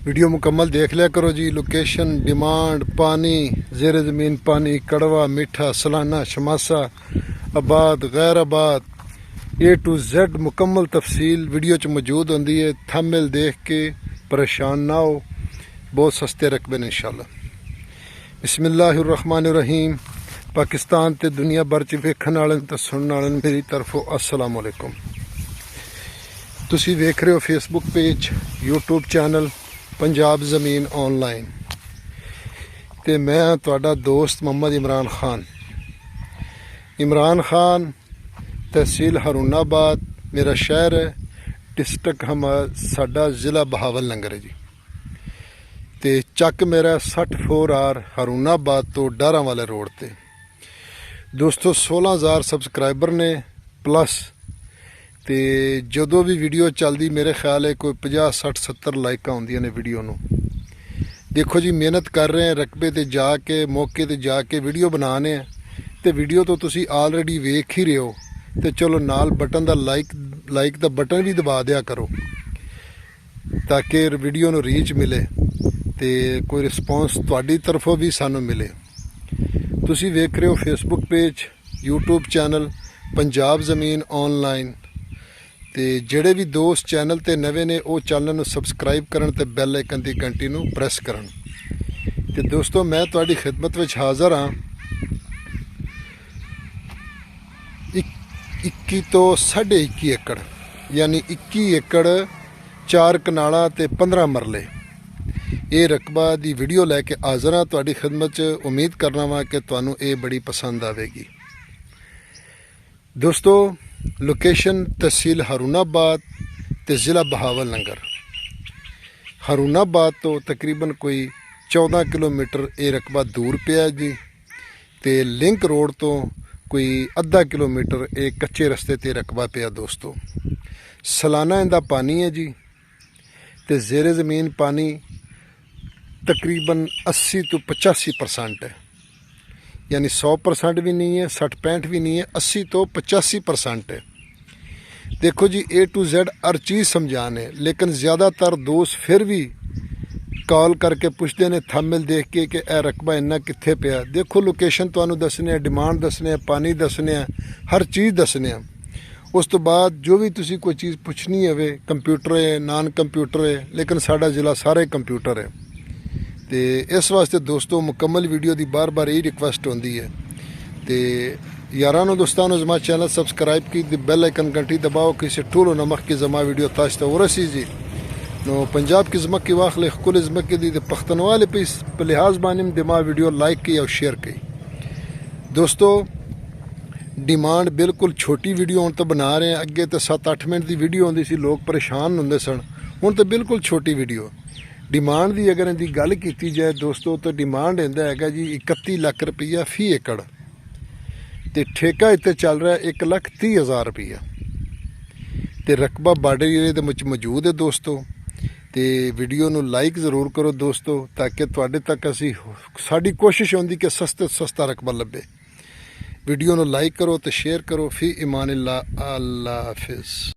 Video मुकम्मल देख लिया करो जी। लोकेशन, डिमांड, पानी, ज़ेर ज़मीन पानी, कड़वा, मीठा, सलाना, शमासा, आबाद, गैर आबाद, A to Z मुकम्मल तफसील वीडियो च मौजूद होंदी है। थंबनेल देख के परेशान ना हो, बहुत सस्ते रकबे ने इंशाल्लाह। बिस्मिल्लाहिर्रहमानिर्रहीम। पाकिस्तान ते दुनिया भर च वेखण वाले ते सुनने वाले मेरी तरफों अस्सलाम वालेकुम। तुसी वेख रहे हो Facebook page, YouTube channel Punjab ज़मीन ऑनलाइन ते मैं तुहाडा दोस्त मोहम्मद इमरान खान। इमरान खान, तहसील हारूनाबाद मेरा शहर है, डिस्ट्रिक्ट साडा ज़िला बहावलनगर है जी। ते चक मेरा 64R हारूनाबाद तो डारा वाले रोड ते। दोस्तों 16,000 सबसक्राइबर ने प्लस ते जदों भी वीडियो चलती मेरे ख्याल है कोई 50, 60, 70 लाइक आउंदियां ने वीडियो नूं। देखो जी, मेहनत कर रहे हैं, रकबे ते जाके मौके ते जाके वीडियो बनाने हैं ते वीडियो तो तुसी ऑलरेडी वेख ही रहे हो ते चलो नाल बटन दा लाइक दा बटन भी दबा दिया करो ताकि वीडियो नूं रीच मिले ते कोई रिस्पॉन्स तुहाडी तरफों भी सानू मिले। तुसी वेख रहे हो Facebook page, YouTube channel Punjab ज़मीन ऑनलाइन ते जेड़े भी दोस्त चैनल ते नवे ने वो चैनल नूं सबसक्राइब करन ते बैल आइकन दी घंटी नूं प्रेस करन। ते दोस्तों मैं तुहाडी खिदमत विच हाज़र हाँ। 21 तो 21.5 एकड़ यानी 21 एकड़ 4 कनाला ते 15 मरले ये रकबा दी वीडियो लैके हाज़र हाँ तुहाडी खिदमत च। उम्मीद करना वा कि तुहानू ये बड़ी पसंद आवेगी। दोस्तों लोकेशन तहसील हारूनाबाद ते ज़िला बहावलनगर। हारूनाबाद तो तकरीबन कोई 14 किलोमीटर ये रकबा दूर पिया जी ते लिंक रोड तो कोई अद्धा किलोमीटर एक कच्चे रस्ते ते रकबा पिया। दोस्तों सालाना इंदा पानी है जी ते ज़ेरे ज़मीन पानी तकरीबन 80 तो 85% है, यानी 100% भी नहीं है, 60-65 भी नहीं है, 80 तो 85% है। देखो जी A to Z हर चीज़ समझाने, लेकिन ज़्यादातर दोस्त फिर भी कॉल करके पुछते हैं थंबनेल देख के कि ए रकबा इन्ना कित्थे पिया। देखो लोकेशन तुहानू दसने, डिमांड दसने, पानी दसने, हर चीज़ दसने। उस तो बाद जो भी तुसी कोई चीज़ पुछनी है, कंप्यूटर है, नॉन कंप्यूटर है, लेकिन साडा ज़िला सारे कंप्यूटर है। तो इस वास्ते दोस्तों मुकम्मल वीडियो की बार बार यही रिक्वेस्ट होती है। तो यारानो दोस्तानो जमा चैनल सब्सक्राइब की बेल आइकन घंटी दबाओ किसी टूलो नमक की जमा वीडियो ताश तो रसी जी नो पंजाब की जमक की वाखले कुल जमक की दी पख्तनवाले पे लिहाज बानिम दिमा वीडियो लाइक की और शेयर की। दोस्तों डिमांड बिल्कुल छोटी वीडियो हुण तो बना रहे हैं। अगे तो 7-8 मिनट की वीडियो आती सी, लोग परेशान होंदे सन। हुण तो बिल्कुल छोटी वीडियो। डिमांड की अगर इनकी गल की जाए दोस्तों तो डिमांड इहदा है जी 31 लाख रुपया फी एकड़ ते ठेका इत्ते चल रहा है 1,30,000 रुपया ते रकबा बार्डर एरिया दे विच मौजूद है। दोस्तों तो वीडियो नू लाइक ज़रूर करो दोस्तों ताकि तुहाडे तक असी साडी कोशिश होंदी कि सस्ते तो सस्ता रकबा लभे। वीडियो नू लाइक करो तो शेयर करो। फी इमान अल्लाह। अल्लाह हाफिज़।